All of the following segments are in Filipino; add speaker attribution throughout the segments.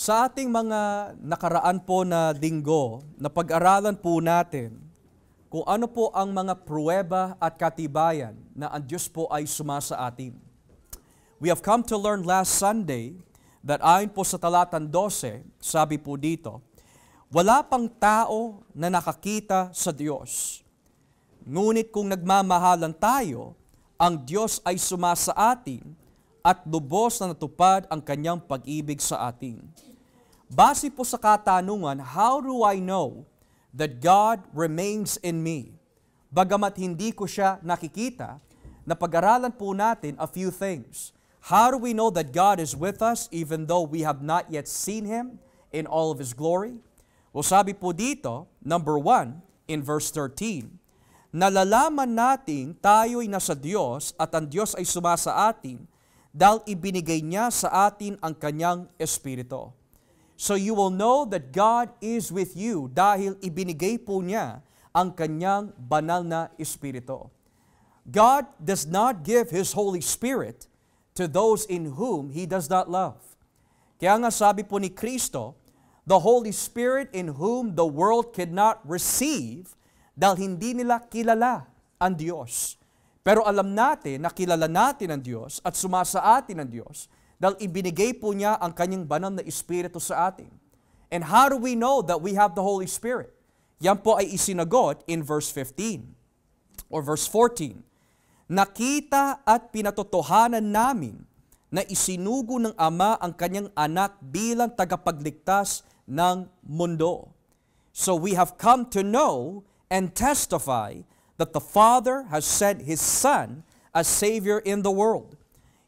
Speaker 1: Sa ating mga nakaraan po na linggo, napag-aralan po natin kung ano po ang mga pruweba at katibayan na ang Diyos po ay sumasa atin. We have come to learn last Sunday that ayon po sa talatang 12, sabi po dito, wala pang tao na nakakita sa Diyos. Ngunit kung nagmamahalan tayo, ang Diyos ay sumasa atin at lubos na natupad ang kanyang pag-ibig sa atin. Base po sa katanungan, how do I know that God remains in me? Bagamat hindi ko siya nakikita, napag-aralan po natin a few things. How do we know that God is with us even though we have not yet seen Him in all of His glory? Well, sabi po dito, number 1, in verse 13, nalalaman nating tayo'y nasa Diyos at ang Diyos ay sumasa atin dahil ibinigay niya sa atin ang kanyang Espiritu. So you will know that God is with you dahil ibinigay po niya ang kanyang banal na Espiritu. God does not give His Holy Spirit to those in whom He does not love. Kaya nga sabi po ni Kristo, the Holy Spirit in whom the world cannot receive dahil hindi nila kilala ang Diyos. Pero alam natin na kilala natin ang Diyos at sumasa atin ang Diyos dahil ibinigay po niya ang kanyang banal na Espiritu sa atin. And how do we know that we have the Holy Spirit? Yan po ay isinagot in verse 15 or verse 14. Nakita at pinatotohanan namin na isinugo ng Ama ang kanyang anak bilang tagapagligtas ng mundo. So we have come to know and testify that the Father has sent His Son as Savior in the world.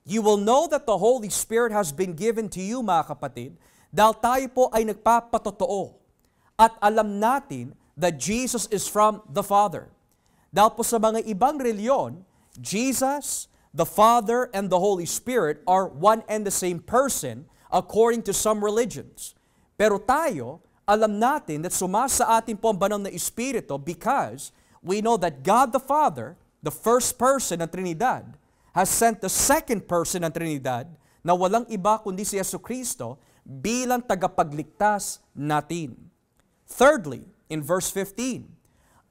Speaker 1: You will know that the Holy Spirit has been given to you, mga kapatid, dahil tayo po ay nagpapatotoo at alam natin that Jesus is from the Father. Dahil po sa mga ibang reliyon, Jesus, the Father, and the Holy Spirit are one and the same person according to some religions. Pero tayo, alam natin that sumasa atin po ang banal na Espiritu because we know that God the Father, the first person ng Trinidad, has sent the second person ng Trinidad na walang iba kundi si Jesucristo bilang tagapagligtas natin. Thirdly, in verse 15,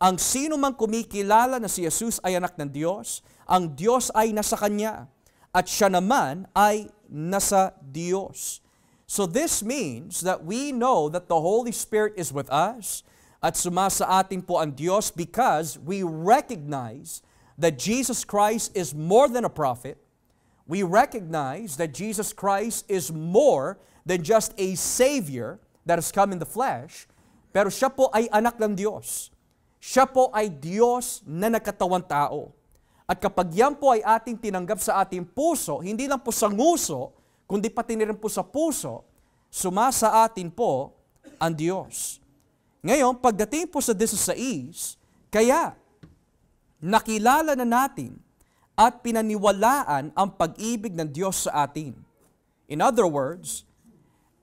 Speaker 1: ang sino mang kumikilala na si Jesus ay anak ng Diyos, ang Diyos ay nasa Kanya at siya naman ay nasa Diyos. So this means that we know that the Holy Spirit is with us at sumasa atin po ang Diyos because we recognize that Jesus Christ is more than a prophet. We recognize that Jesus Christ is more than just a Savior that has come in the flesh, pero siya po ay anak ng Diyos. Siya po ay Diyos na nagkatawang tao. At kapag yan po ay ating tinanggap sa ating puso, hindi lang po sa nguso, kundi pati rin po sa puso, sumasa atin po ang Diyos. Ngayon, pagdating po sa 16, kaya nakilala na natin at pinaniwalaan ang pag-ibig ng Diyos sa atin. In other words,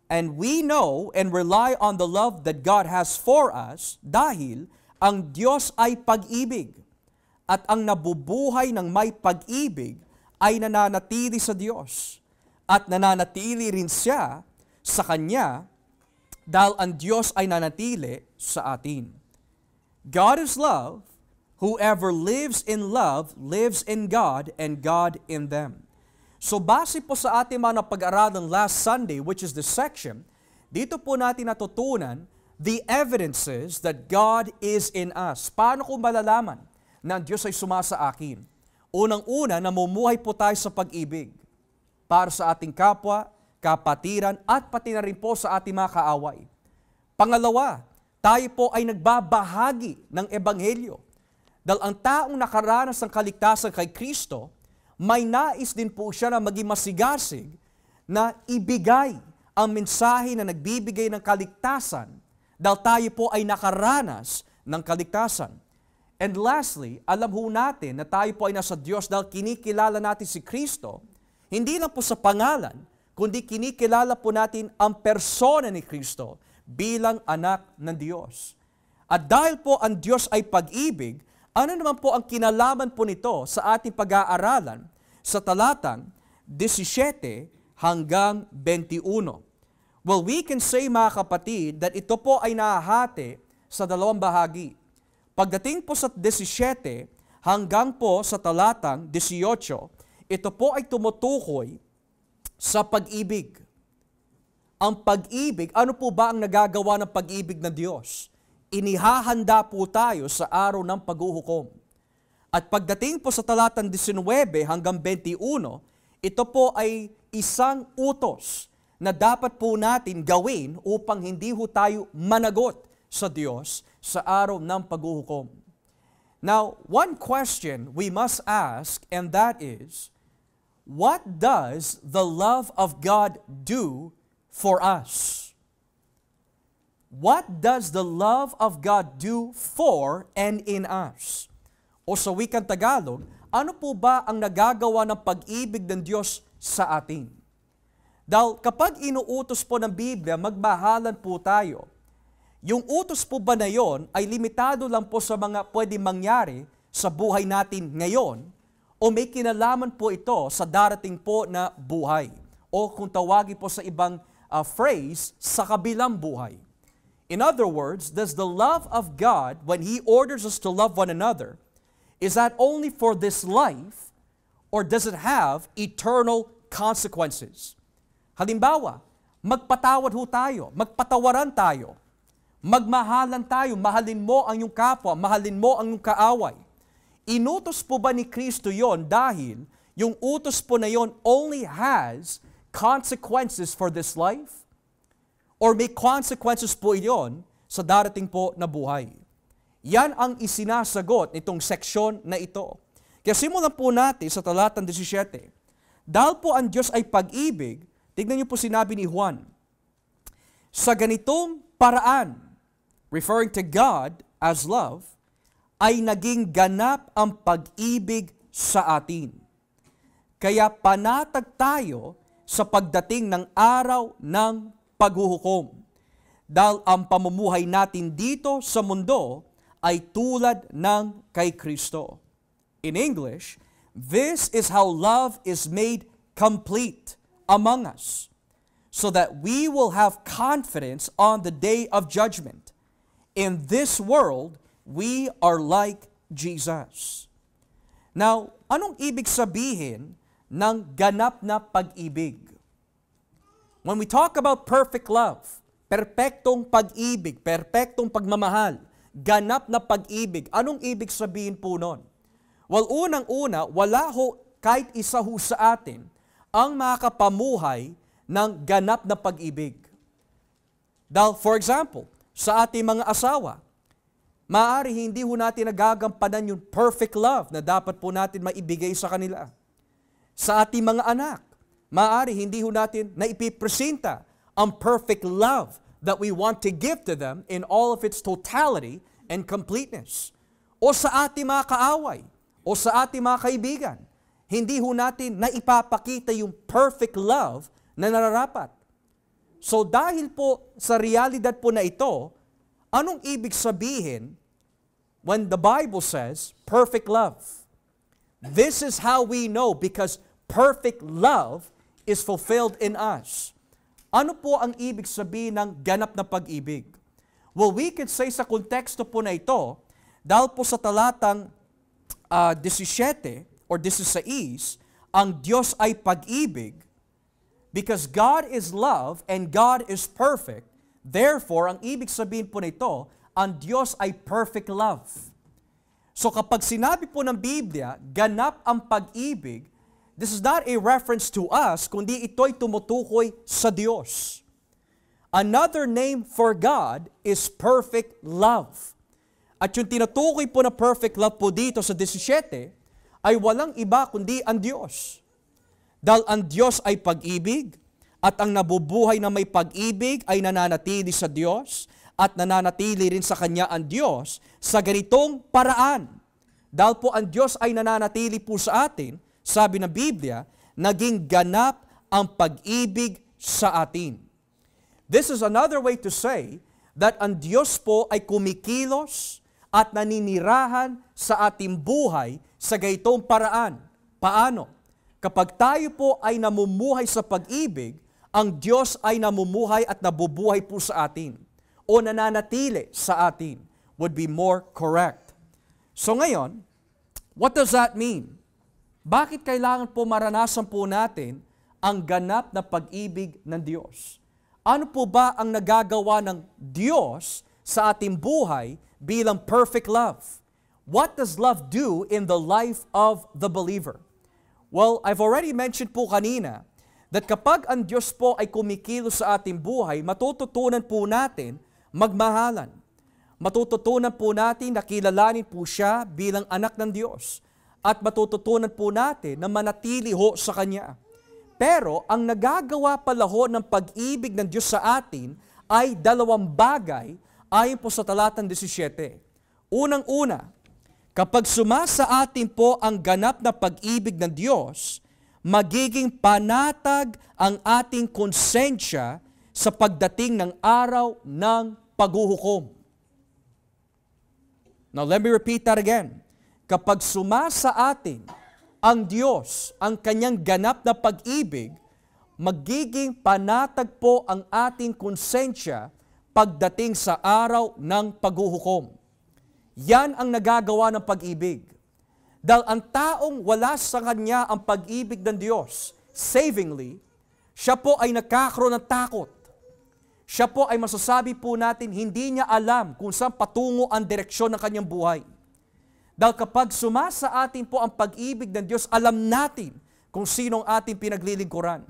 Speaker 1: and we know and rely on the love that God has for us dahil ang Diyos ay pag-ibig at ang nabubuhay ng may pag-ibig ay nananatili sa Diyos at nananatili rin siya sa Kanya dahil ang Diyos ay nanatili sa atin. God is love. Whoever lives in love lives in God and God in them. So base po sa ating mga napag-aralan last Sunday, which is the section, dito po natin natutunan the evidences that God is in us. Paano ko malalaman na ang Diyos ay sumasa akin? Unang-una, namumuhay po tayo sa pag-ibig para sa ating kapwa, kapatiran, at pati na rin po sa ating mga kaaway. Pangalawa, tayo po ay nagbabahagi ng Ebanghelyo. Dahil ang taong nakaranas ng kaligtasan kay Kristo, may nais din po siya na maging masigasig na ibigay ang mensahe na nagbibigay ng kaligtasan dahil tayo po ay nakaranas ng kaligtasan. And lastly, alam ho natin na tayo po ay nasa Diyos dahil kinikilala natin si Kristo, hindi lang po sa pangalan, kundi kinikilala po natin ang persona ni Kristo bilang anak ng Diyos. At dahil po ang Diyos ay pag-ibig, ano naman po ang kinalaman po nito sa ating pag-aaralan sa talatang 17 hanggang 21? Well, we can say mga kapatid that ito po ay nahahati sa dalawang bahagi. Pagdating po sa 17 hanggang po sa talatang 18, ito po ay tumutukoy sa pag-ibig. Ang pag-ibig, ano po ba ang nagagawa ng pag-ibig ng Diyos? Inihahanda po tayo sa araw ng paghuhukom. At pagdating po sa talatang 19 hanggang 21, ito po ay isang utos na dapat po natin gawin upang hindi ho tayo managot sa Diyos sa araw ng paghuhukom. Now, one question we must ask, and that is, what does the love of God do for us? What does the love of God do for and in us? O sa wikang Tagalog, ano po ba ang nagagawa ng pag-ibig ng Diyos sa atin? Dahil kapag inuutos po ng Biblia, magmahalan po tayo. Yung utos po ba na yon ay limitado lang po sa mga pwedeng mangyari sa buhay natin ngayon o may kinalaman po ito sa darating po na buhay? O kung tawagin po sa ibang phrase, sa kabilang buhay. In other words, does the love of God, when He orders us to love one another, is that only for this life or does it have eternal consequences? Halimbawa, magpatawad ho tayo, magpatawaran tayo, magmahalan tayo, mahalin mo ang iyong kapwa, mahalin mo ang iyong kaaway. Inutos po ba ni Kristo yon dahil yung utos po na yon only has consequences for this life? Or may consequences po yon sa darating po na buhay? Yan ang isinasagot nitong seksyon na ito. Kaya simulan po natin sa talatang 17. Dahil po ang Diyos ay pag-ibig, tignan niyo po sinabi ni Juan, sa ganitong paraan, referring to God as love, ay naging ganap ang pag-ibig sa atin. Kaya panatag tayo sa pagdating ng araw ng paghuhukom. Dahil ang pamumuhay natin dito sa mundo ay tulad ng kay Kristo. In English, this is how love is made complete among us, so that we will have confidence on the day of judgment. In this world, we are like Jesus. Now, anong ibig sabihin ng ganap na pag-ibig? When we talk about perfect love, perpektong pag-ibig, perpektong pagmamahal, ganap na pag-ibig, anong ibig sabihin po nun? Well, unang-una, wala ho kahit isa ho sa atin ang makakapamuhay ng ganap na pag-ibig. Dahil, for example, sa ating mga asawa, maaari hindi ho natin nagagampanan yung perfect love na dapat po natin maibigay sa kanila. Sa ating mga anak, maaari hindi ho natin naipipresenta ang perfect love that we want to give to them in all of its totality and completeness. O sa ating mga kaaway, o sa ating mga kaibigan, hindi ho natin naipapakita yung perfect love na nararapat. So dahil po sa realidad po na ito, anong ibig sabihin when the Bible says perfect love? This is how we know because perfect love is fulfilled in us. Ano po ang ibig sabihin ng ganap na pag-ibig? Well, we could say sa konteksto po na ito, dahil po sa talatang 17 or 16, ang Diyos ay pag-ibig, because God is love and God is perfect, therefore, ang ibig sabihin po nito, ang Diyos ay perfect love. So kapag sinabi po ng Biblia, ganap ang pag-ibig, this is not a reference to us, kundi ito'y tumutukoy sa Diyos. Another name for God is perfect love. At yung tinutukoy po na perfect love po dito sa 17, ay walang iba kundi ang Diyos. Dahil ang Diyos ay pag-ibig, at ang nabubuhay na may pag-ibig ay nananatili sa Diyos, at nananatili rin sa Kanya ang Diyos sa ganitong paraan. Dahil po ang Diyos ay nananatili po sa atin, sabi ng Biblia, naging ganap ang pag-ibig sa atin. This is another way to say that ang Diyos po ay kumikilos at naninirahan sa ating buhay sa gaytong paraan. Paano? Kapag tayo po ay namumuhay sa pag-ibig, ang Diyos ay namumuhay at nabubuhay po sa atin o nananatili sa atin would be more correct. So ngayon, what does that mean? Bakit kailangan po maranasan po natin ang ganap na pag-ibig ng Diyos? Ano po ba ang nagagawa ng Diyos sa ating buhay bilang perfect love? What does love do in the life of the believer? Well, I've already mentioned po kanina that kapag ang Diyos po ay kumikilos sa ating buhay, matututunan po natin magmahalan. Matututunan po natin na kilalanin po siya bilang anak ng Diyos. At matututunan po natin na manatili ho sa Kanya. Pero ang nagagawa pala ho ng pag-ibig ng Diyos sa atin ay dalawang bagay ayon po sa talatang 17. Unang-una, kapag sumasa atin po ang ganap na pag-ibig ng Diyos, magiging panatag ang ating konsensya sa pagdating ng araw ng paghuhukom. Now let me repeat that again. Kapag sumasa atin ang Diyos, ang Kanyang ganap na pag-ibig, magiging panatag po ang ating konsensya pagdating sa araw ng paghuhukom. Yan ang nagagawa ng pag-ibig. Dahil ang taong wala sa kanya ang pag-ibig ng Diyos, savingly, siya po ay nagkakaroon ng takot. Siya po ay masasabi po natin, hindi niya alam kung saan patungo ang direksyon ng kanyang buhay. Dahil kapag sumasa atin po ang pag-ibig ng Diyos, alam natin kung sinong ating pinaglilingkuran.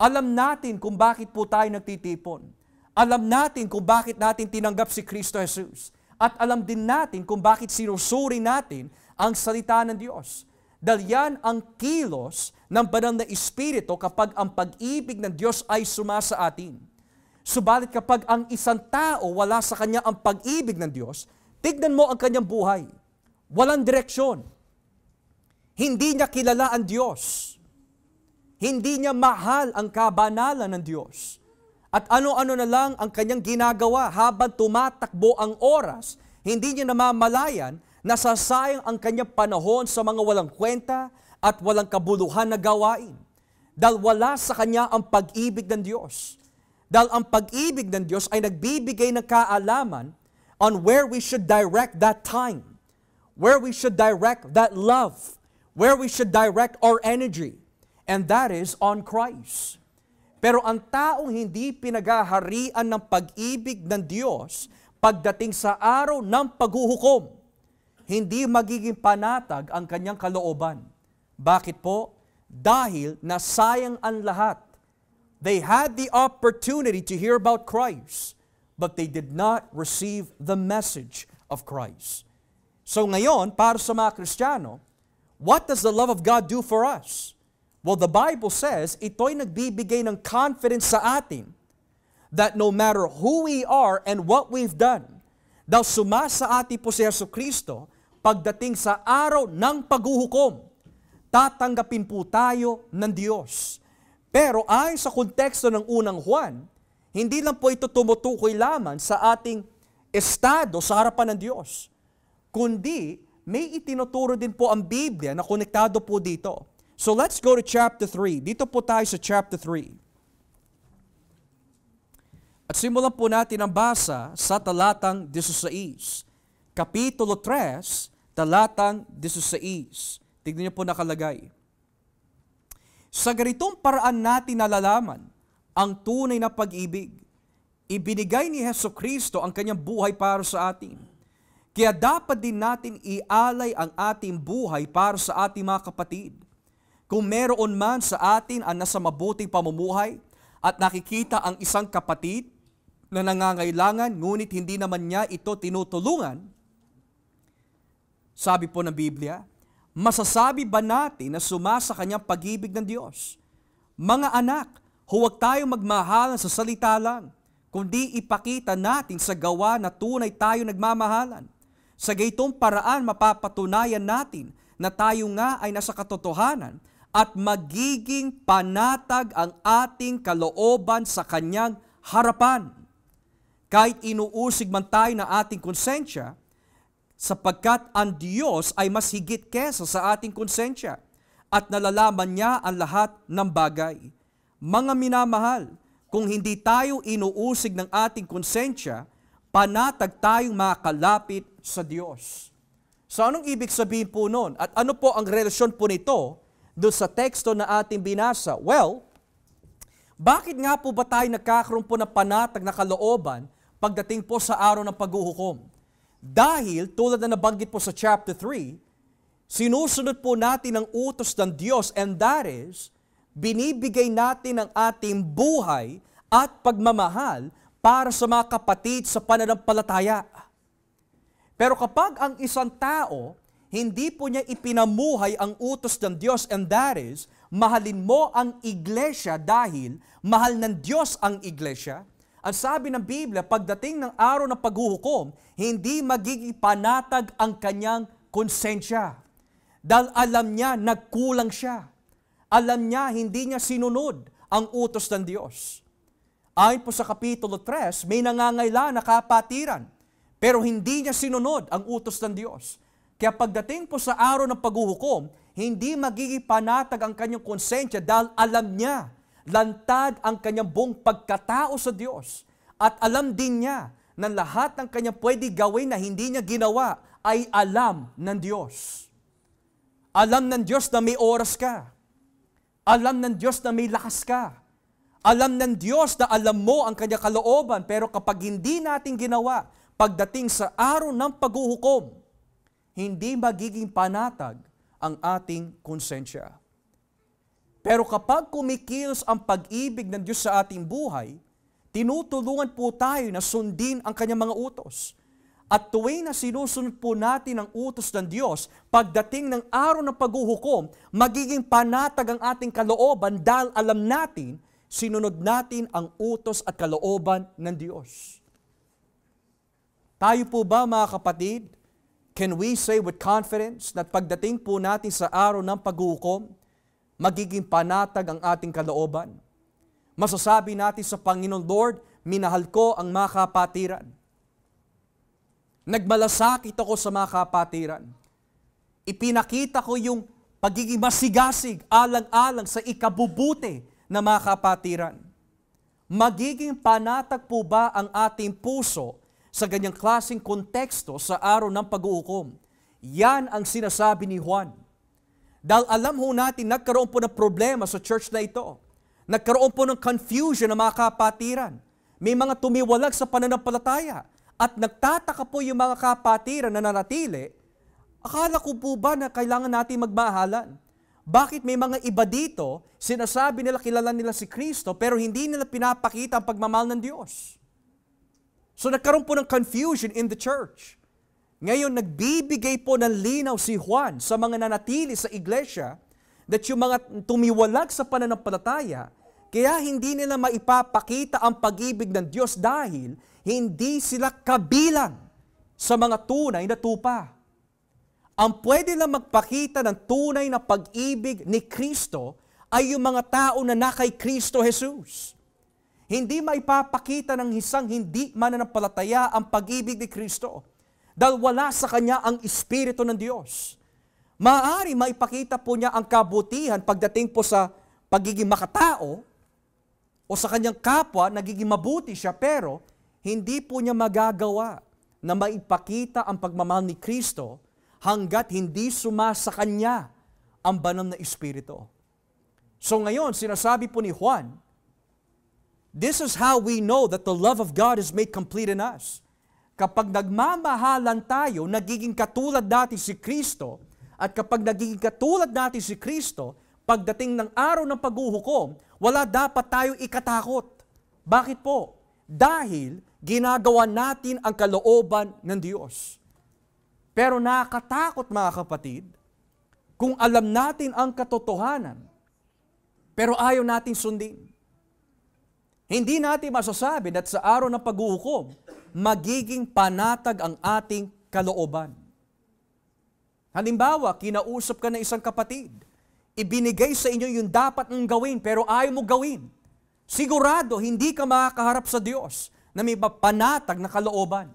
Speaker 1: Alam natin kung bakit po tayo nagtitipon. Alam natin kung bakit natin tinanggap si Kristo Jesus. At alam din natin kung bakit sinusuri natin ang salita ng Diyos. Dahil yan ang kilos ng banal na Espiritu kapag ang pag-ibig ng Diyos ay sumasa atin. Subalit kapag ang isang tao wala sa kanya ang pag-ibig ng Diyos, tignan mo ang kanyang buhay. Walang direksyon. Hindi niya kilala ang Diyos. Hindi niya mahal ang kabanalan ng Diyos. At ano-ano na lang ang kanyang ginagawa habang tumatakbo ang oras, hindi niya namamalayan na sasayang ang kanyang panahon sa mga walang kwenta at walang kabuluhan na gawain. Dahil wala sa kanya ang pag-ibig ng Diyos. Dahil ang pag-ibig ng Diyos ay nagbibigay ng kaalaman on where we should direct that time, where we should direct that love, where we should direct our energy, and that is on Christ. Pero ang taong hindi pinaghaharian ng pag-ibig ng Diyos pagdating sa araw ng paghuhukom, hindi magiging panatag ang kanyang kalooban. Bakit po? Dahil nasayang ang lahat. They had the opportunity to hear about Christ, but they did not receive the message of Christ. So ngayon, para sa mga Kristiyano, what does the love of God do for us? Well, the Bible says, ito'y nagbibigay ng confidence sa atin that no matter who we are and what we've done, dahil sumasa atin po si Jesucristo, pagdating sa araw ng paghuhukom, tatanggapin po tayo ng Diyos. Pero ayon sa konteksto ng unang Juan, hindi lang po ito tumutukoy lamang sa ating estado sa harapan ng Diyos, kundi may itinuturo din po ang Biblia na konektado po dito. So let's go to chapter 3. Dito po tayo sa chapter 3. At simulan po natin ang basa sa talatang 16. Kapitulo 3, talatang 16. Tignan niyo po nakalagay. Sa ganitong paraan natin nalalaman ang tunay na pag-ibig. Ibinigay ni Jesucristo ang kanyang buhay para sa atin. Kaya dapat din natin ialay ang ating buhay para sa ating mga kapatid. Kung meron man sa atin ang nasa mabuting pamumuhay at nakikita ang isang kapatid na nangangailangan ngunit hindi naman niya ito tinutulungan, sabi po ng Biblia, masasabi ba natin na sumasa kanyang pag-ibig ng Diyos? Mga anak, huwag tayong magmahalan sa salita lang, kundi ipakita natin sa gawa na tunay tayo nagmamahalan. Sa gaytong paraan mapapatunayan natin na tayo nga ay nasa katotohanan at magiging panatag ang ating kalooban sa kanyang harapan. Kahit inuusig man tayo ng ating konsensya, sapagkat ang Diyos ay mas higit kesa sa ating konsensya at nalalaman niya ang lahat ng bagay. Mga minamahal, kung hindi tayo inuusig ng ating konsensya, panatag tayong makakalapit sa Diyos. So anong ibig sabihin po nun? At ano po ang relasyon po nito doon sa teksto na ating binasa? Well, bakit nga po ba tayo nagkakaroon po ng panatag na kalooban pagdating po sa araw ng paghuhukom? Dahil, tulad na nabanggit po sa chapter 3, sinusunod po natin ang utos ng Diyos, and that is, binibigay natin ang ating buhay at pagmamahal para sa mga kapatid sa pananampalataya. Pero kapag ang isang tao, hindi po niya ipinamuhay ang utos ng Diyos, and that is, mahalin mo ang iglesia dahil mahal ng Diyos ang iglesia. Ang sabi ng Biblia, pagdating ng araw ng paghuhukom, hindi magiging panatag ang kanyang konsensya. Dahil alam niya, nagkulang siya. Alam niya, hindi niya sinunod ang utos ng Diyos. Ayon po sa Kapitulo 3, may nangangailangan na kapatiran, pero hindi niya sinunod ang utos ng Diyos. Kaya pagdating po sa araw ng paghuhukom, hindi magiging panatag ang kanyang konsensya dahil alam niya, lantad ang kanyang buong pagkatao sa Diyos. At alam din niya na lahat ng kanyang pwede gawin na hindi niya ginawa ay alam ng Diyos. Alam ng Diyos na may oras ka. Alam ng Diyos na may lakas ka. Alam ng Diyos na alam mo ang kanyang kalooban, pero kapag hindi natin ginawa, pagdating sa araw ng paghuhukom, hindi magiging panatag ang ating konsensya. Pero kapag kumikilos ang pag-ibig ng Diyos sa ating buhay, tinutulungan po tayo na sundin ang kanyang mga utos. At tuwing na sinusunod po natin ang utos ng Diyos, pagdating ng araw ng paghuhukom, magiging panatag ang ating kalooban dahil alam natin, sinunod natin ang utos at kalooban ng Diyos. Tayo po ba, mga kapatid, can we say with confidence na pagdating po natin sa araw ng paghuhukom, magiging panatag ang ating kalooban? Masasabi natin sa Panginoon, Lord, minahal ko ang mga kapatiran. Nagmalasakit ako sa mga kapatiran. Ipinakita ko yung pagiging masigasig, alang-alang sa ikabubuti na mga kapatiran. Magiging panatag po ba ang ating puso sa ganyang klaseng konteksto sa araw ng paghuhukom? Yan ang sinasabi ni Juan. Dahil alam ho natin, nagkaroon po ng problema sa church na ito. Nagkaroon po ng confusion ng mga kapatiran. May mga tumiwalag sa pananampalataya. At nagtataka po yung mga kapatiran na nanatili. Akala ko po ba na kailangan natin magmahalan? Bakit may mga iba dito, sinasabi nila kilala nila si Kristo, pero hindi nila pinapakita ang pagmamahal ng Diyos? So nagkaroon po ng confusion in the church. Ngayon, nagbibigay po ng linaw si Juan sa mga nanatili sa iglesia that yung mga tumiwalag sa pananampalataya, kaya hindi nila maipapakita ang pag-ibig ng Diyos dahil hindi sila kabilang sa mga tunay na tupa. Ang pwede lang magpakita ng tunay na pag-ibig ni Kristo ay yung mga tao na nakay Kristo Jesus. Hindi maipapakita ng isang hindi mananampalataya ang pag-ibig ni Kristo dahil wala sa kanya ang Espiritu ng Diyos. Maaari maipakita po niya ang kabutihan pagdating po sa pagiging makatao o sa kanyang kapwa, nagiging mabuti siya, pero hindi po niya magagawa na maipakita ang pagmamahal ni Kristo hanggat hindi sumasa kanya ang banal na Espiritu. So ngayon, sinasabi po ni Juan, this is how we know that the love of God is made complete in us. Kapag nagmamahalan tayo, nagiging katulad natin si Kristo, at kapag nagiging katulad natin si Kristo, pagdating ng araw ng paghuhukom, wala dapat tayo ikatakot. Bakit po? Dahil ginagawa natin ang kalooban ng Diyos. Pero nakakatakot, mga kapatid, kung alam natin ang katotohanan, pero ayaw natin sundin. Hindi natin masasabi na sa araw ng paghuhukom, magiging panatag ang ating kalooban. Halimbawa, kinausap ka ng isang kapatid, ibinigay sa inyo yung dapat mong gawin, pero ayaw mo gawin. Sigurado, hindi ka makakaharap sa Diyos na may panatag na kalooban.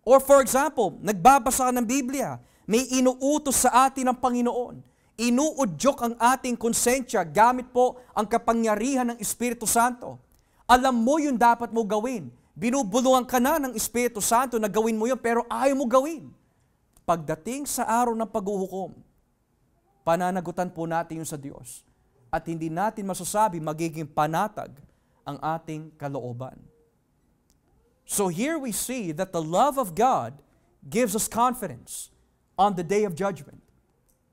Speaker 1: Or for example, nagbabasa ka ng Biblia, may inuutos sa atin ng Panginoon. Inuudyok ang ating konsensya gamit po ang kapangyarihan ng Espiritu Santo. Alam mo yung dapat mo gawin. Binubulungan ka na ng Espiritu Santo na gawin mo yun, pero ayaw mo gawin. Pagdating sa araw ng paghuhukom, pananagutan po natin yun sa Diyos. At hindi natin masasabi magiging panatag ang ating kalooban. So here we see that the love of God gives us confidence on the day of judgment.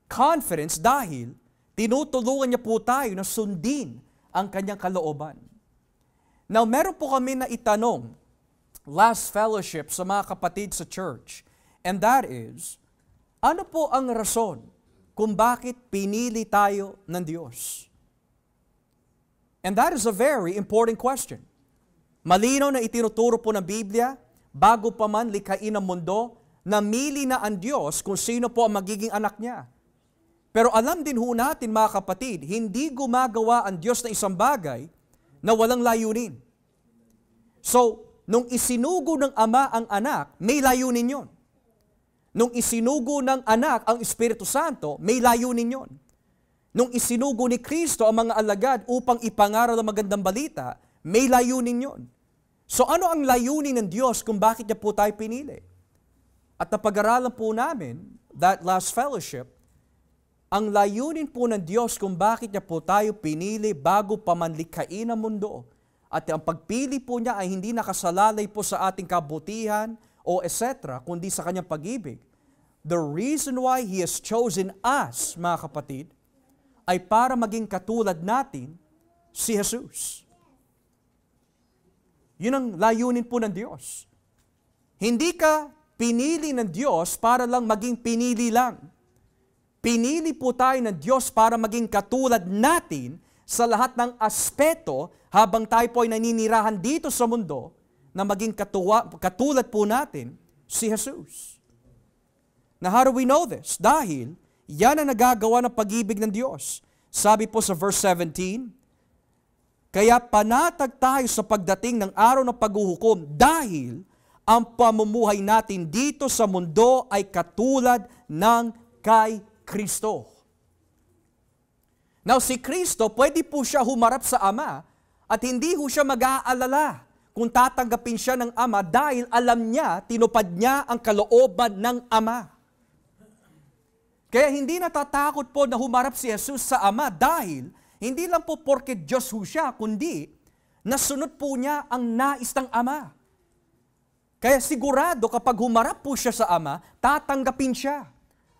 Speaker 1: Confidence dahil tinutulungan niya po tayo na sundin ang kanyang kalooban. Now, meron po kami na itanong last fellowship sa mga kapatid sa church, and that is, ano po ang rason kung bakit pinili tayo ng Diyos? And that is a very important question. Malinaw na itinuturo po ng Biblia, bago pa man likhain ang mundo, namili na ang Diyos kung sino po ang magiging anak niya. Pero alam din ho natin mga kapatid, hindi gumagawa ang Diyos na isang bagay na walang layunin. So, nung isinugo ng Ama ang anak, may layunin yon. Nung isinugo ng anak ang Espiritu Santo, may layunin yon. Nung isinugo ni Kristo ang mga alagad upang ipangaral ang magandang balita, may layunin yon. So ano ang layunin ng Diyos kung bakit niya po tayo pinili? At napag-aralan po namin, that last fellowship, ang layunin po ng Diyos kung bakit niya po tayo pinili bago pa man likhain ang mundo. At ang pagpili po niya ay hindi nakasalalay po sa ating kabutihan o etc., kundi sa kanyang pag-ibig. The reason why He has chosen us, mga kapatid, ay para maging katulad natin si Jesus. Yun ang layunin po ng Diyos. Hindi ka pinili ng Diyos para lang maging pinili lang. Pinili po tayo ng Diyos para maging katulad natin sa lahat ng aspeto habang tayo po ay naninirahan dito sa mundo na maging katulad po natin si Jesus. Now how do we know this? Dahil yan ang nagagawa ng pag-ibig ng Diyos. Sabi po sa verse 17, kaya panatag tayo sa pagdating ng araw ng paghuhukom dahil ang pamumuhay natin dito sa mundo ay katulad ng kay Kristo. Now si Kristo, pwede po siya humarap sa Ama at hindi po siya mag-aalala kung tatanggapin siya ng Ama dahil alam niya, tinupad niya ang kalooban ng Ama. Kaya hindi natatakot po na humarap si Jesus sa Ama dahil hindi lang po porke Diyos ho siya, kundi nasunod po niya ang nais ng Ama. Kaya sigurado kapag humarap po siya sa Ama, tatanggapin siya.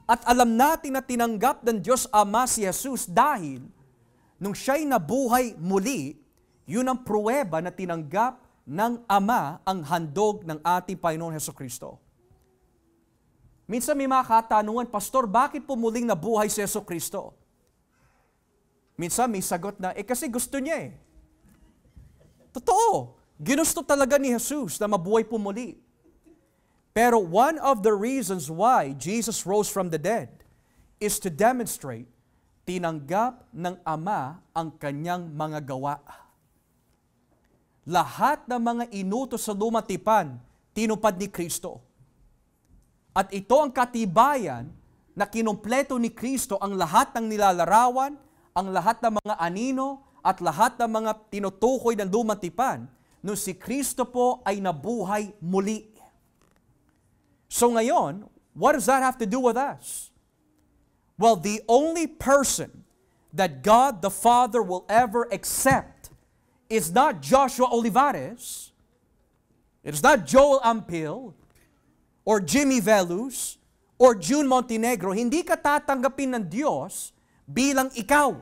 Speaker 1: At alam natin na tinanggap ng Diyos Ama si Jesus dahil nung siya'y nabuhay muli, yun ang pruweba na tinanggap ng Ama ang handog ng ating Panginoon Hesukristo. Minsan may mga katanungan, Pastor, bakit po muling nabuhay si Hesukristo? Minsan may sagot na, kasi gusto niya eh. Totoo, ginusto talaga ni Jesus na mabuhay po muli. Pero one of the reasons why Jesus rose from the dead is to demonstrate tinanggap ng Ama ang kanyang mga gawa. Lahat ng mga inutos sa lumang tipan, tinupad ni Kristo. At ito ang katibayan na kinumpleto ni Kristo ang lahat ng nilalarawan, ang lahat ng mga anino, at lahat ng mga tinutukoy ng lumang tipan, nung si Kristo po ay nabuhay muli. So ngayon, what does that have to do with us? Well, the only person that God the Father will ever accept is not Joshua Olivares, it's not Joel Ampil, or Jimmy Velus, or June Montenegro. Hindi ka tatanggapin ng Diyos bilang ikaw.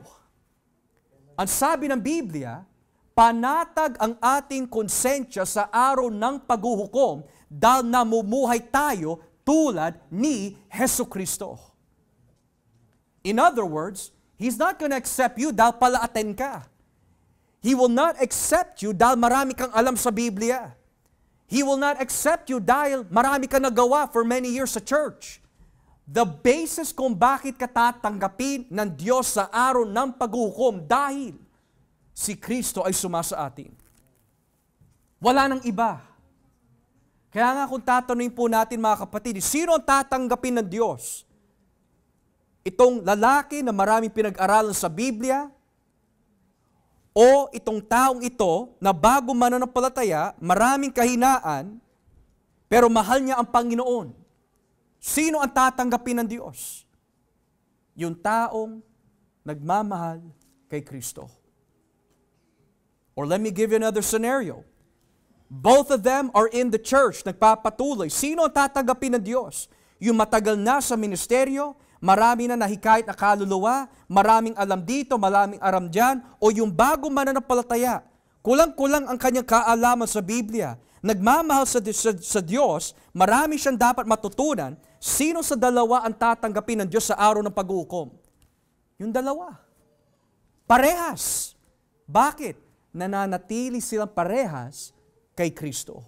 Speaker 1: Ang sabi ng Biblia, panatag ang ating konsensya sa araw ng paghuhukom dahil namumuhay tayo tulad ni Hesukristo. In other words, He's not going to accept you dahil palaaten ka. He will not accept you dahil marami kang alam sa Biblia. He will not accept you dahil marami kang nagawa for many years sa church. The basis kung bakit ka tatanggapin ng Diyos sa araw ng paghuhukom dahil si Kristo ay sumasa atin. Wala nang iba. Kaya nga kung tatanungin po natin mga kapatid, sino ang tatanggapin ng Diyos? Itong lalaki na maraming pinag-aralan sa Biblia, o itong taong ito na bago mananampalataya, maraming kahinaan, pero mahal niya ang Panginoon. Sino ang tatanggapin ng Diyos? Yung taong nagmamahal kay Kristo. Or let me give you another scenario. Both of them are in the church, nagpapatuloy. Sino ang tatanggapin ng Diyos? Yung matagal na sa ministeryo, marami na nahikayat na kaluluwa, maraming alam dito, maraming aram dyan, o yung bago mananampalataya, kulang-kulang ang kanyang kaalaman sa Biblia, nagmamahal sa Diyos, marami siyang dapat matutunan. Sino sa dalawa ang tatanggapin ng Diyos sa araw ng pag-uukom? Yung dalawa. Parehas. Bakit? Nananatili silang parehas kay Kristo.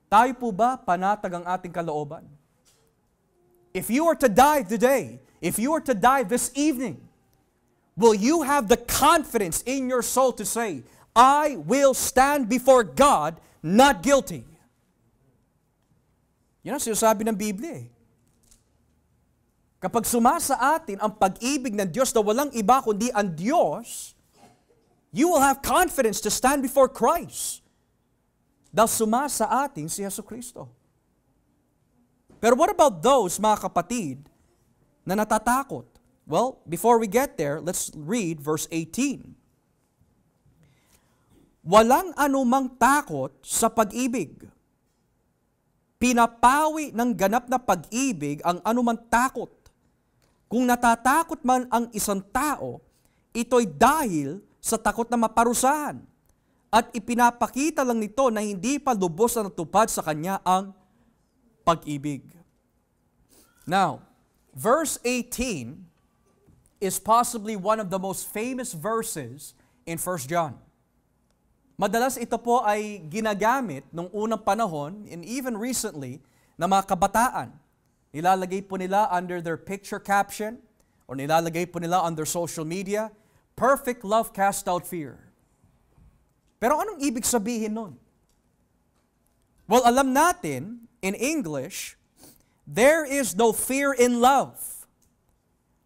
Speaker 1: Tayo po ba panatag ang ating kalooban? If you were to die today, if you were to die this evening, will you have the confidence in your soul to say, I will stand before God not guilty? Yan ang sinasabi ng Biblia eh. Kapag sumasa atin ang pag-ibig ng Diyos na walang iba kundi ang Diyos, you will have confidence to stand before Christ. Dahil sumasa atin si Jesucristo. Pero what about those, mga kapatid, na natatakot? Well, before we get there, let's read verse 18. Walang anumang takot sa pag-ibig. Pinapawi ng ganap na pag-ibig ang anumang takot. Kung natatakot man ang isang tao, ito'y dahil sa takot na maparusahan. At ipinapakita lang nito na hindi pa lubos na natupad sa kanya ang pag-ibig. Now, verse 18 is possibly one of the most famous verses in 1 John. Madalas ito po ay ginagamit nung unang panahon and even recently na mga kabataan. Nilalagay po nila under their picture caption or nilalagay po nila on their social media, perfect love cast out fear. Pero anong ibig sabihin nun? Well, alam natin, in English, there is no fear in love,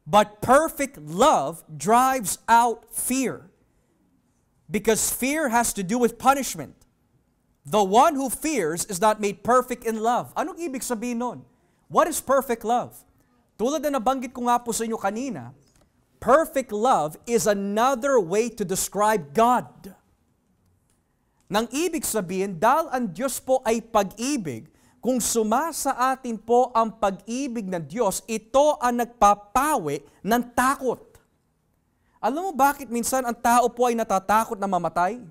Speaker 1: but perfect love drives out fear. Because fear has to do with punishment. The one who fears is not made perfect in love. Anong ibig sabihin nun? What is perfect love? Tulad na nabanggit ko nga po sa inyo kanina, perfect love is another way to describe God. Nang ibig sabihin, dahil ang Diyos po ay pag-ibig, kung sumasa atin po ang pag-ibig ng Diyos, ito ang nagpapawi ng takot. Alam mo bakit minsan ang tao po ay natatakot na mamatay?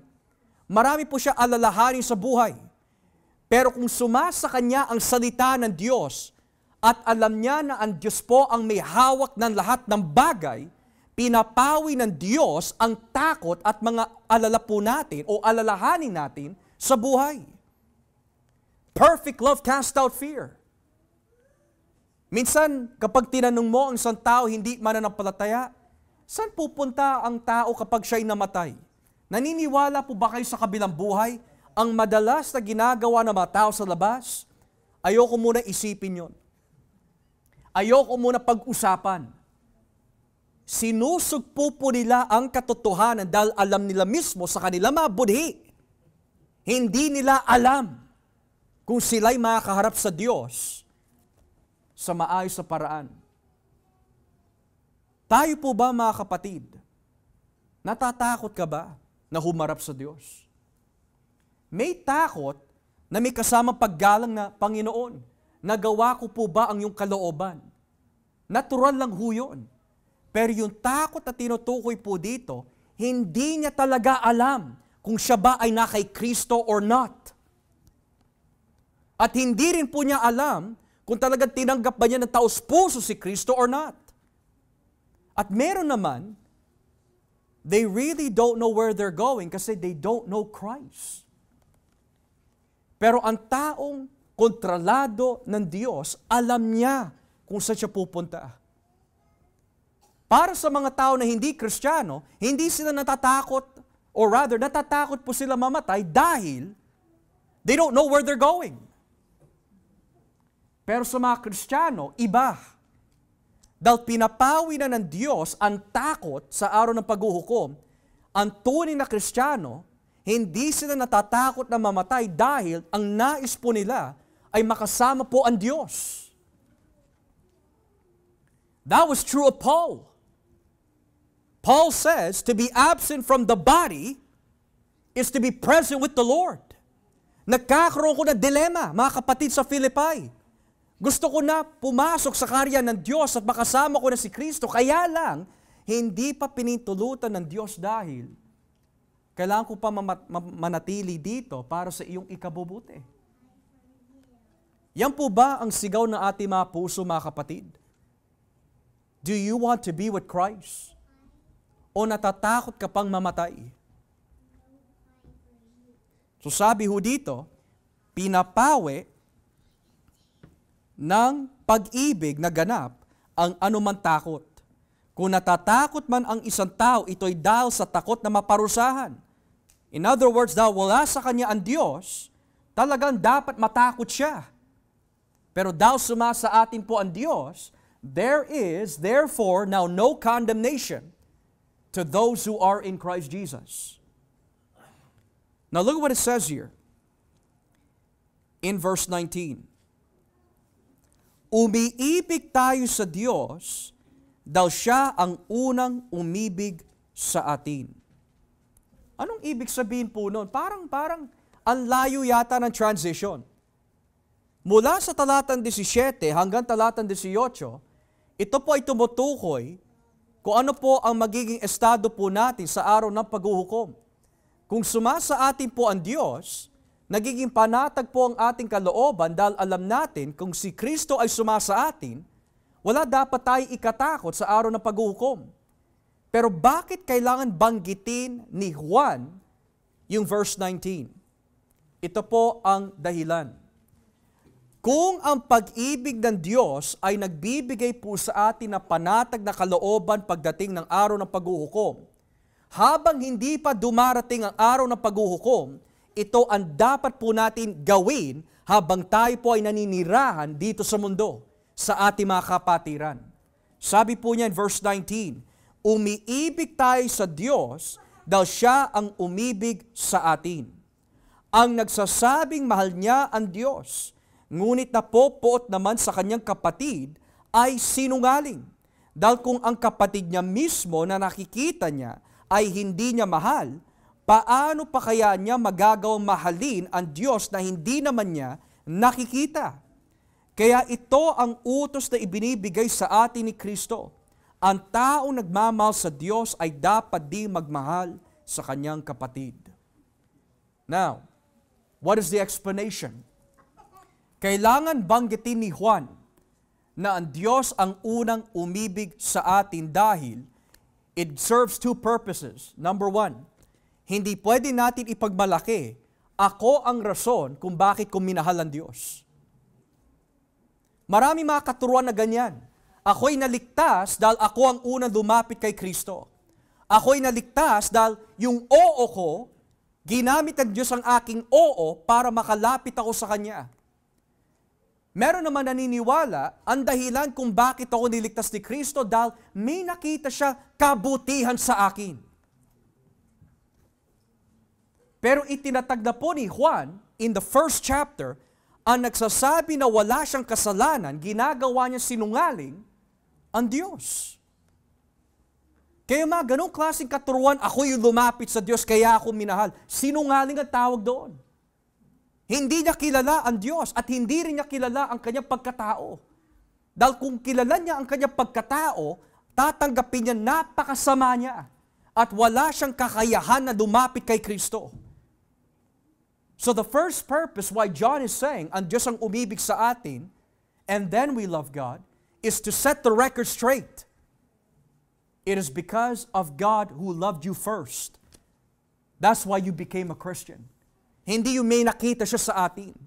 Speaker 1: Marami po siya alalahanin sa buhay. Pero kung sumasa kanya ang salita ng Diyos at alam niya na ang Diyos po ang may hawak ng lahat ng bagay, pinapawi ng Diyos ang takot at mga alala po natin o alalahanin natin sa buhay. Perfect love cast out fear. Minsan, kapag tinanong mo ang isang tao hindi mananampalataya, saan pupunta ang tao kapag siya'y namatay? Naniniwala po ba kayo sa kabilang buhay? Ang madalas na ginagawa ng mga tao sa labas, ayoko muna isipin yon. Ayoko muna pag-usapan. Sinusugpo po nila ang katotohanan dahil alam nila mismo sa kanila mga budhi. Hindi nila alam kung sila'y makakaharap sa Diyos sa maayos na paraan. Tayo po ba mga kapatid, natatakot ka ba na humarap sa Diyos? May takot na may kasamang paggalang na, Panginoon, nagawa ko po ba ang iyong kalooban? Natural lang ho yun. Pero yung takot na tinutukoy po dito, hindi niya talaga alam kung siya ba ay na kay Kristo or not. At hindi rin po niya alam kung talagang tinanggap ba niya ng taos-puso si Kristo or not. At meron naman, they really don't know where they're going kasi they don't know Christ. Pero ang taong kontrolado ng Diyos, alam niya kung saan siya pupunta. Para sa mga tao na hindi Kristiyano, hindi sila natatakot, or rather, natatakot po sila mamatay dahil they don't know where they're going. Pero sa mga Kristiyano, iba. Dahil pinapawi na ng Diyos ang takot sa araw ng paghuhukom, ang tunay na Kristiyano, hindi sila natatakot na mamatay dahil ang nais po nila ay makasama po ang Diyos. That was true of Paul. Paul says, to be absent from the body is to be present with the Lord. Nagkakaroon ko ng dilema, mga kapatid sa Philippi. Gusto ko na pumasok sa karya ng Diyos at makasama ko na si Kristo. Kaya lang, hindi pa pinintulutan ng Diyos dahil kailangan ko pa manatili dito para sa iyong ikabubuti. Yan po ba ang sigaw ng ating mga puso, mga kapatid? Do you want to be with Christ? O natatakot ka pang mamatay? So sabi ho dito, pinapawi ng pag-ibig na ganap ang anuman takot. Kung natatakot man ang isang tao, ito'y dahil sa takot na maparusahan. In other words, dahil wala sa kanya ang Diyos, talagang dapat matakot siya. Pero dahil sumasa atin po ang Diyos, there is therefore now no condemnation to those who are in Christ Jesus. Now look at what it says here in verse 19. Umiibig tayo sa Diyos dahil siya ang unang umibig sa atin. Anong ibig sabihin po noon? Parang ang layo yata ng transition. Mula sa talatang 17 hanggang talatang 18, ito po ay tumutukoy kung ano po ang magiging estado po natin sa araw ng paghuhukom. Kung sumasa atin po ang Diyos, nagiging panatag po ang ating kalooban dahil alam natin kung si Kristo ay sumasa atin, wala dapat tayo ikatakot sa araw ng paghuhukom. Pero bakit kailangan banggitin ni Juan yung verse 19? Ito po ang dahilan. Kung ang pag-ibig ng Diyos ay nagbibigay po sa atin ng panatag na kalooban pagdating ng araw ng paghuhukom, habang hindi pa dumarating ang araw ng paghuhukom, ito ang dapat po natin gawin habang tayo po ay naninirahan dito sa mundo, sa ating mga kapatiran. Sabi po niya in verse 19, umiibig tayo sa Diyos dahil siya ang umibig sa atin. Ang nagsasabing mahal niya ang Diyos, ngunit napopoot naman sa kanyang kapatid ay sinungaling. Dahil kung ang kapatid niya mismo na nakikita niya ay hindi niya mahal, paano pa kaya niya magagawang mahalin ang Diyos na hindi naman niya nakikita? Kaya ito ang utos na ibinibigay sa atin ni Kristo. Ang taong nagmamahal sa Diyos ay dapat di magmahal sa kanyang kapatid. Now, what is the explanation? Kailangan banggitin ni Juan na ang Diyos ang unang umibig sa atin dahil it serves two purposes. Number one, hindi pwede natin ipagmalaki, ako ang rason kung bakit ko minahal ang Diyos. Marami mga katuruan na ganyan. Ako'y naligtas dahil ako ang unang lumapit kay Kristo. Ako'y naligtas dahil yung oo ko, ginamit ng Diyos ang aking oo para makalapit ako sa Kanya. Meron naman naniniwala, ang dahilan kung bakit ako niligtas ni Kristo dahil may nakita siya kabutihan sa akin. Pero itinatag na po ni Juan in the first chapter, ang nagsasabi na wala siyang kasalanan, ginagawa niya sinungaling, ang Diyos. Kaya mga ganong klaseng katuruan, ako yung lumapit sa Diyos, kaya ako minahal. Sinungaling ang tawag doon. Hindi niya kilala ang Diyos at hindi rin niya kilala ang kanyang pagkatao. Dahil kung kilala niya ang kanyang pagkatao, tatanggapin niya napakasama niya at wala siyang kakayahan na lumapit kay Kristo. So the first purpose why John is saying, ang Diyos ang umibig sa atin, and then we love God, is to set the record straight. It is because of God who loved you first. That's why you became a Christian. Hindi yung may nakita siya sa atin.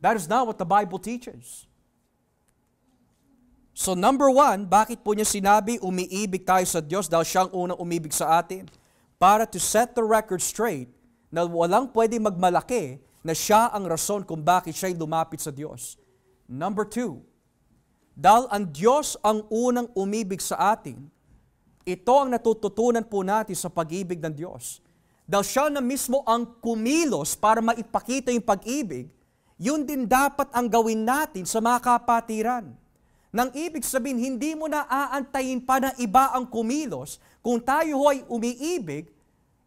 Speaker 1: That is not what the Bible teaches. So number one, bakit po niya sinabi, umiibig tayo sa Diyos dahil siyang unang umibig sa atin? Para to set the record straight, na walang pwede magmalaki na siya ang rason kung bakit siya'y lumapit sa Diyos. Number two, Dahil ang Diyos ang unang umibig sa atin, ito ang natututunan po natin sa pag-ibig ng Diyos. Dahil siya na mismo ang kumilos para maipakita yung pag-ibig, yun din dapat ang gawin natin sa mga kapatiran. Nang ibig sabihin, hindi mo na aantayin pa na iba ang kumilos. Kung tayo ay umiibig,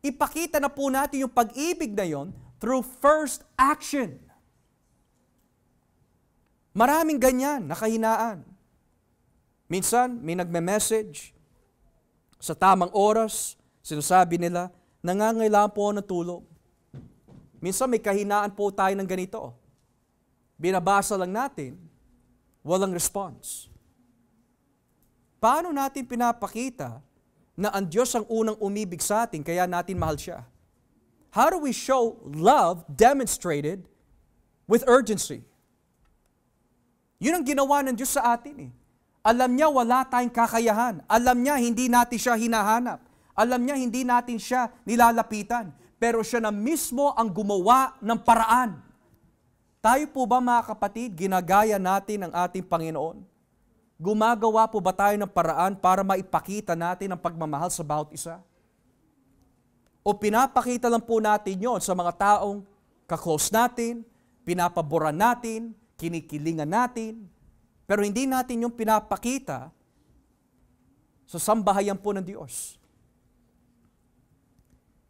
Speaker 1: ipakita na po natin yung pag-ibig na yon through first action. Maraming ganyan, nakahinaan. Minsan, may nagme-message sa tamang oras, sinasabi nila, nangangailangan po ng tulong. Minsan may kahinaan po tayo ng ganito. Binabasa lang natin, walang response. Paano natin pinapakita na ang Diyos ang unang umibig sa atin, kaya natin mahal siya? How do we show love demonstrated with urgency? Yun ang ginawa ng Diyos sa atin eh. Alam niya wala tayong kakayahan. Alam niya hindi natin siya hinahanap. Alam niya hindi natin siya nilalapitan. Pero siya na mismo ang gumawa ng paraan. Tayo po ba mga kapatid, ginagaya natin ang ating Panginoon? Gumagawa po ba tayo ng paraan para maipakita natin ang pagmamahal sa bawat isa? O pinapakita lang po natin yon sa mga taong kaklose natin, pinapaboran natin, kinikilingan natin, pero hindi natin yung pinapakita sa sambahayan po ng Diyos.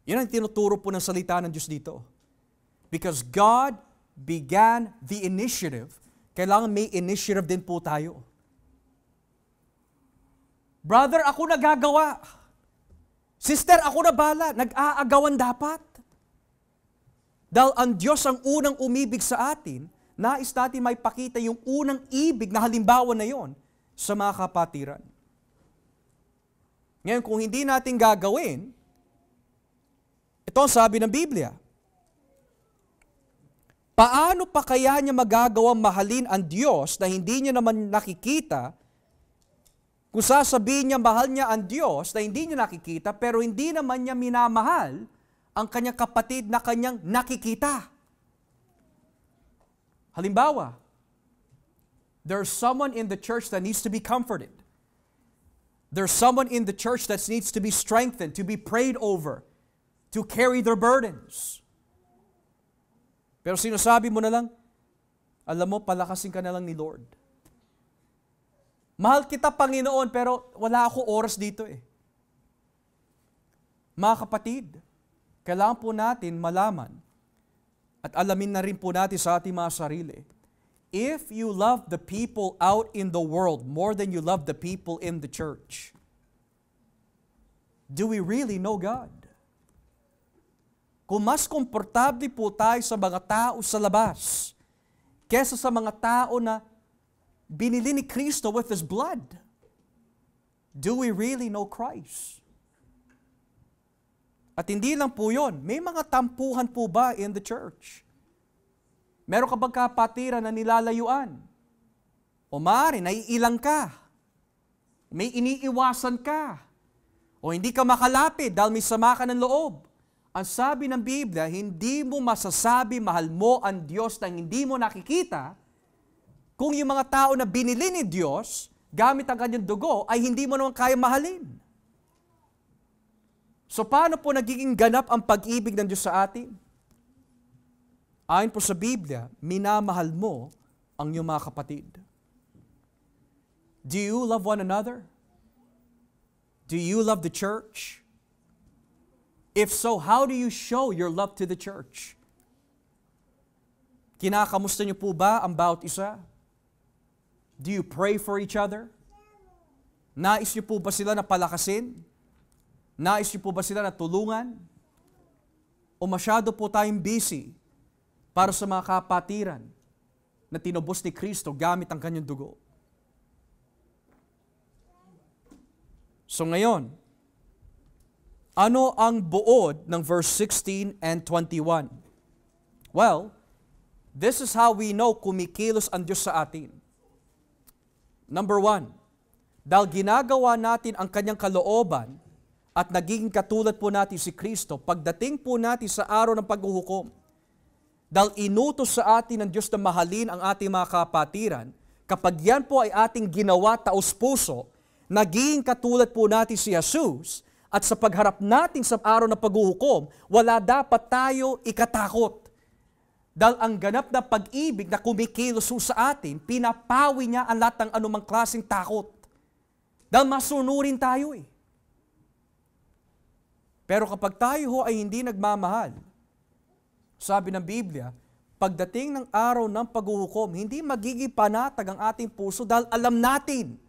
Speaker 1: Yan ang tinuturo po ng salita ng Diyos dito. Because God began the initiative, kailangan may initiative din po tayo. Brother, ako nagagawa. Sister, ako na bala. Nag-aagawan dapat. Dahil ang Diyos ang unang umibig sa atin, nais natin may pakita yung unang ibig na halimbawa na yon sa mga kapatiran. Ngayon, kung hindi natin gagawin, ito ang sabi ng Biblia. Paano pa kaya niya magagawang mahalin ang Diyos na hindi niya naman nakikita kung sasabihin niya mahal niya ang Diyos na hindi niya nakikita pero hindi naman niya minamahal ang kanyang kapatid na kanyang nakikita? Halimbawa, there's someone in the church that needs to be comforted. There's someone in the church that needs to be strengthened, to be prayed over, to carry their burdens. Pero sinasabi mo na lang, alam mo, palakasin ka na lang ni Lord. Mahal kita, Panginoon, pero wala ako oras dito eh. Mga kapatid, kailangan po natin malaman at alamin na rin po natin sa ating mga sarili. If you love the people out in the world more than you love the people in the church, do we really know God? Kung mas komportable po tayo sa mga tao sa labas, kesa sa mga tao na binili ni Kristo with His blood, do we really know Christ? At hindi lang po yun, may mga tampuhan po ba in the church? Meron ka bang kapatiran na nilalayuan? O maaari, naiilang ka. May iniiwasan ka. O hindi ka makalapit dahil may sama ka ng loob. Ang sabi ng Biblia, hindi mo masasabi mahal mo ang Diyos na hindi mo nakikita kung yung mga tao na binili ni Diyos gamit ang kanyang dugo ay hindi mo naman kaya mahalin. So paano po nagiging ganap ang pag-ibig ng Diyos sa atin? Ayon po sa Biblia, minamahal mo ang iyong mga kapatid. Do you love one another? Do you love the church? If so, how do you show your love to the church? Kinakamusta niyo po ba ang bawat isa? Do you pray for each other? Nais niyo po ba sila na palakasin? Nais niyo po ba sila na tulungan? O masyado po tayong busy para sa mga kapatiran na tinubos ni Kristo gamit ang kanyang dugo? So ngayon, ano ang buod ng verse 16 and 21? Well, this is how we know kumikilos ang Diyos sa atin. Number 1, dahil ginagawa natin ang kanyang kalooban at nagiging katulad po natin si Kristo, pagdating po natin sa araw ng paghuhukom, dahil inutos sa atin ng Diyos na mahalin ang ating mga kapatiran, Kapag yan po ay ating ginawa taos-puso, naging katulad po natin si Jesus, at sa pagharap natin sa araw na paghuhukom, wala dapat tayo ikatakot. Dahil ang ganap na pag-ibig na kumikilos sa atin, pinapawi niya ang lahat ng anumang klaseng takot. Dahil masunurin tayo eh. Pero kapag tayo ay hindi nagmamahal, sabi ng Biblia, pagdating ng araw ng paghuhukom, hindi magiging panatag ang ating puso dahil alam natin,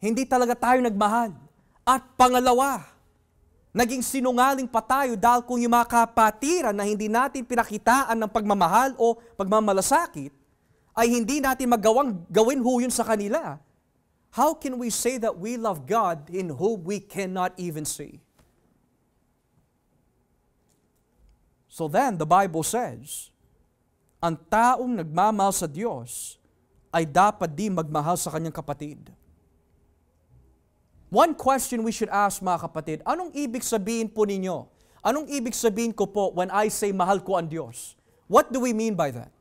Speaker 1: hindi talaga tayo nagmahal. At pangalawa, naging sinungaling pa tayo dahil kung yung mga kapatiran na hindi natin pinakitaan ng pagmamahal o pagmamalasakit, ay hindi natin gawin ho yun sa kanila. How can we say that we love God in whom we cannot even see? So then, the Bible says, ang taong nagmamahal sa Diyos ay dapat din magmahal sa kanyang kapatid. One question we should ask, mga kapatid, anong ibig sabihin po ninyo? Anong ibig sabihin ko po when I say mahal ko ang Diyos? What do we mean by that?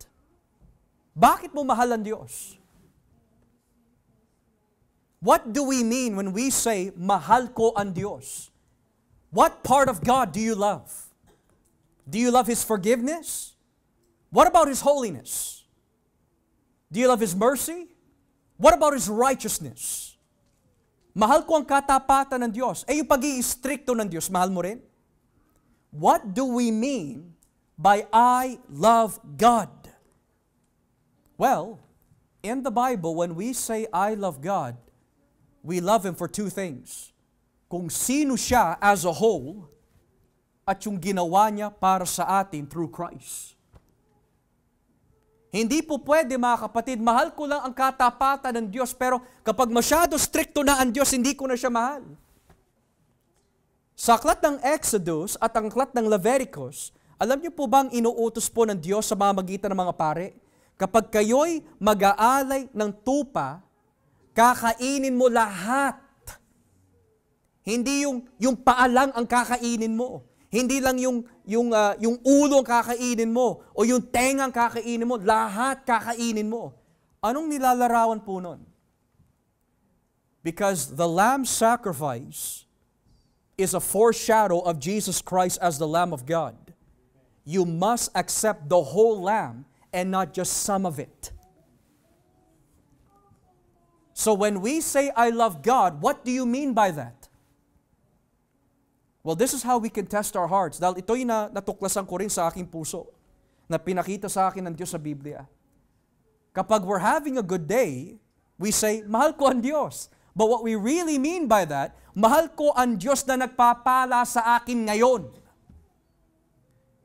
Speaker 1: Bakit mo mahal ang Diyos? What do we mean when we say mahal ko ang Diyos? What part of God do you love? Do you love His forgiveness? What about His holiness? Do you love His mercy? What about His righteousness? Mahal ko ang katapatan ng Diyos. Eh yung pag-i-stricto ng Diyos, mahal mo rin? What do we mean by I love God? Well, in the Bible, when we say I love God, we love Him for two things. Kung sino siya as a whole, at yung ginawa niya para sa atin through Christ. Hindi po pwede, mga kapatid, mahal ko lang ang katapatan ng Diyos, pero kapag masyado stricto na ang Diyos, hindi ko na siya mahal. Sa aklat ng Exodus at ang aklat ng Leviticus, alam niyo po bang inuutos po ng Diyos sa mamagitan ng mga pare? Kapag kayo'y mag-aalay ng tupa, kakainin mo lahat. Hindi yung paa lang ang kakainin mo. Hindi lang yung ulo ang kakainin mo o yung tenga ang kakainin mo, lahat kakainin mo. Anong nilalarawan po nun? Because the lamb's sacrifice is a foreshadow of Jesus Christ as the Lamb of God. You must accept the whole lamb and not just some of it. So when we say I love God, what do you mean by that? Well, this is how we can test our hearts. Dahil ito'y natuklasan ko rin sa aking puso na pinakita sa akin ng Diyos sa Biblia. Kapag we're having a good day, we say, mahal ko ang Diyos. But what we really mean by that, mahal ko ang Diyos na nagpapala sa akin ngayon.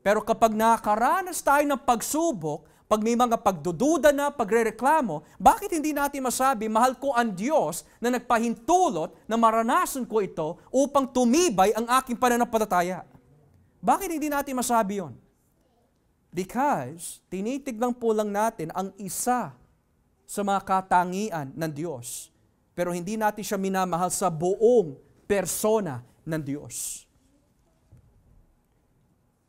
Speaker 1: Pero kapag nakaranas tayo ng pagsubok, pag may mga pagdududa na, pagrereklamo, bakit hindi natin masabi, mahal ko ang Diyos na nagpahintulot na maranasan ko ito upang tumibay ang aking pananampalataya? Bakit hindi natin masabi yon? Because tinitignan po lang natin ang isa sa mga katangian ng Diyos. Pero hindi natin siya minamahal sa buong persona ng Diyos.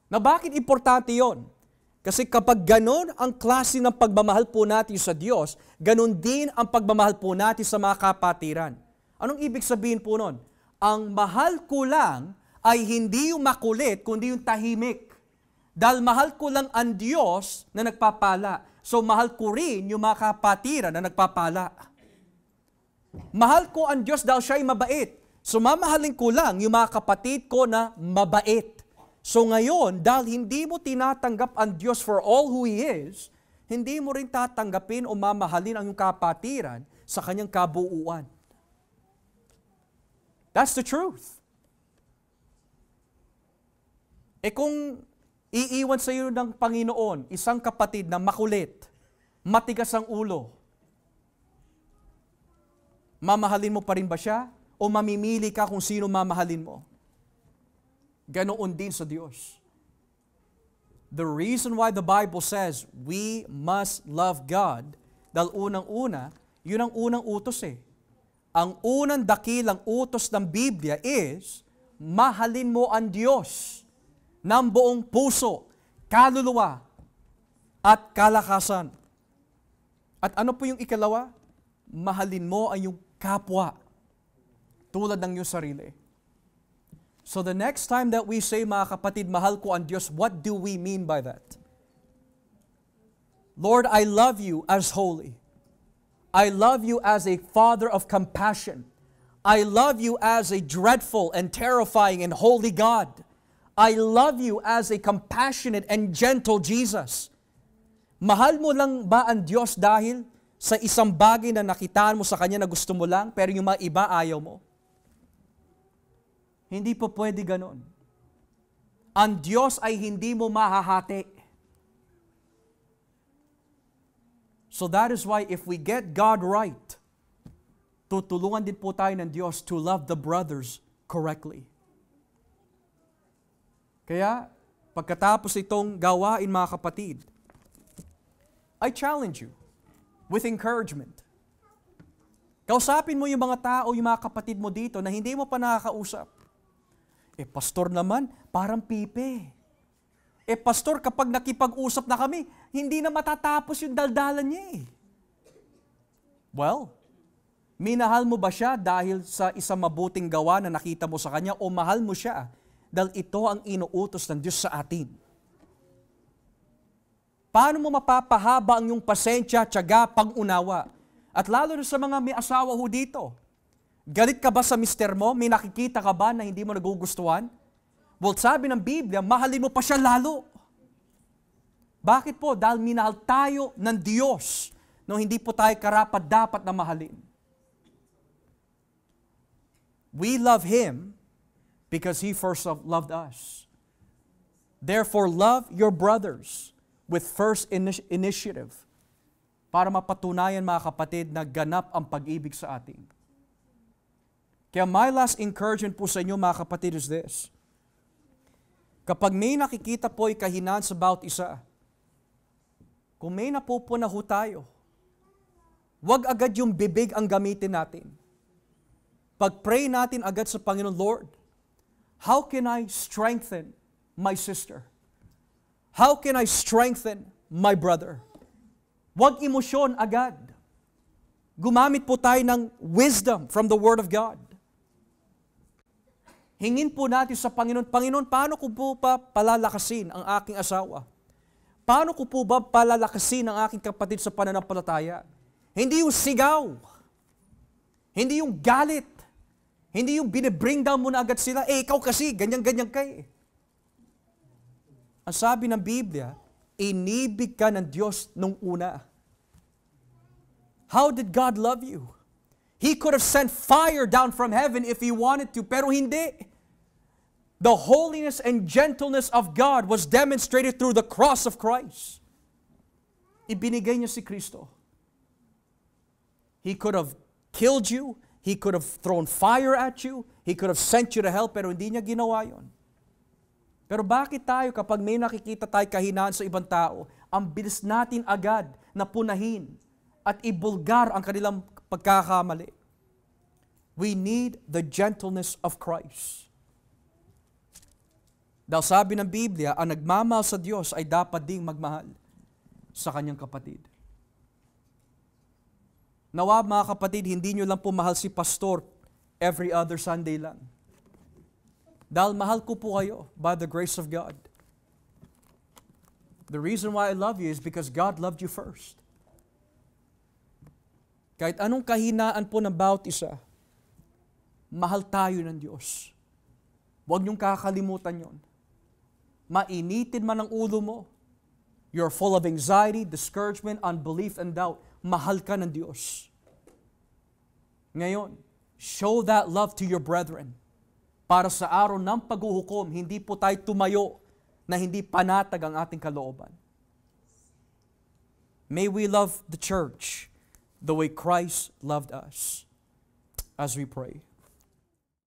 Speaker 1: Na bakit importante yon? Kasi kapag ganon ang klase ng pagmamahal po natin sa Diyos, ganon din ang pagmamahal po natin sa mga kapatiran. Anong ibig sabihin po nun? Ang mahal ko lang ay hindi yung makulit, kundi yung tahimik. Dahil mahal ko lang ang Diyos na nagpapala. So mahal ko rin yung mga kapatiran na nagpapala. Mahal ko ang Diyos dahil siya ay mabait. So mamahalin ko lang yung mga kapatid ko na mabait. So ngayon, dahil hindi mo tinatanggap ang Diyos for all who He is, hindi mo rin tatanggapin o mamahalin ang iyong kapatiran sa kanyang kabuuan. That's the truth. Eh kung iiwan sa iyo ng Panginoon, isang kapatid na makulit, matigas ang ulo, mamahalin mo pa rin ba siya? O mamimili ka kung sino mamahalin mo? Ganoon din sa Diyos. The reason why the Bible says we must love God, dahil unang-una, yun ang unang utos eh. Ang unang dakilang utos ng Biblia is, mahalin mo ang Diyos ng buong puso, kaluluwa, at kalakasan. At ano po yung ikalawa? Mahalin mo ang iyong kapwa tulad ng iyong sarili. So the next time that we say, mga kapatid, mahal ko ang Diyos, what do we mean by that? Lord, I love you as holy. I love you as a Father of compassion. I love you as a dreadful and terrifying and holy God. I love you as a compassionate and gentle Jesus. Mahal mo lang ba ang Diyos dahil sa isang bagay na nakitaan mo sa Kanya na gusto mo lang, pero yung mga iba ayaw mo? Hindi po pwede ganon. Ang Diyos ay hindi mo mahahati. So that is why if we get God right, tutulungan din po tayo ng Diyos to love the brothers correctly. Kaya, pagkatapos itong gawain, mga kapatid, I challenge you with encouragement. Kausapin mo yung mga tao, yung mga kapatid mo dito na hindi mo pa nakakausap. Pastor naman, parang pipe. Pastor, kapag nakipag-usap na kami, hindi na matatapos yung daldalan niya. Well, minahal mo ba siya dahil sa isang mabuting gawa na nakita mo sa kanya o mahal mo siya dahil ito ang inuutos ng Diyos sa atin? Paano mo mapapahaba ang iyong pasensya, tiyaga, pang-unawa? At lalo na sa mga may asawa ho dito. Galit ka ba sa mister mo? May nakikita ka ba na hindi mo nagugustuhan? Well, sabi ng Biblia, mahalin mo pa siya lalo. Bakit po? Dahil minahal tayo ng Diyos nung hindi po tayo karapat-dapat na mahalin. We love Him because He first loved us. Therefore, love your brothers with first initiative para mapatunayan, mga kapatid, na ganap ang pag-ibig sa atin. Kaya my last encouragement po sa inyo, mga kapatid, is this. Kapag may nakikita po ay kahinaan sa bawat isa, kung may napupuna ho tayo, wag agad yung bibig ang gamitin natin. Pag-pray natin agad sa Panginoon, Lord, how can I strengthen my sister? How can I strengthen my brother? Wag emosyon agad. Gumamit po tayo ng wisdom from the Word of God. Hingin po natin sa Panginoon, Panginoon, paano ko po pa palalakasin ang aking asawa? Paano ko po ba palalakasin ang aking kapatid sa pananampalataya? Hindi yung sigaw. Hindi yung galit. Hindi yung binibring down mo na agad sila, ikaw kasi, ganyan-ganyan ka eh. Ang sabi ng Biblia, inibig ka ng Diyos nung una. How did God love you? He could have sent fire down from heaven if He wanted to, pero hindi. The holiness and gentleness of God was demonstrated through the cross of Christ. Ibinigay niya si Kristo. He could have killed you. He could have thrown fire at you. He could have sent you to hell, pero hindi niya ginawa yon. Pero bakit tayo kapag may nakikita tayo kahinaan sa ibang tao, ang bilis natin agad na punahin at ibulgar ang kanilang pagkakamali? We need the gentleness of Christ. Dahil sabi ng Biblia, ang nagmamahal sa Diyos ay dapat ding magmahal sa kanyang kapatid. Nawa, mga kapatid, hindi nyo lang po mahal si pastor every other Sunday lang. Dahil mahal ko po kayo by the grace of God. The reason why I love you is because God loved you first. Kahit anong kahinaan po ng bawat isa, mahal tayo ng Diyos. Huwag niyong kakalimutan yon. Mainitin man ang ulo mo, you're full of anxiety, discouragement, unbelief, and doubt, mahal ka ng Diyos. Ngayon, show that love to your brethren. Para sa araw ng paghuhukom, hindi po tayo tumayo na hindi panatag ang ating kalooban. May we love the church the way Christ loved us. As we pray.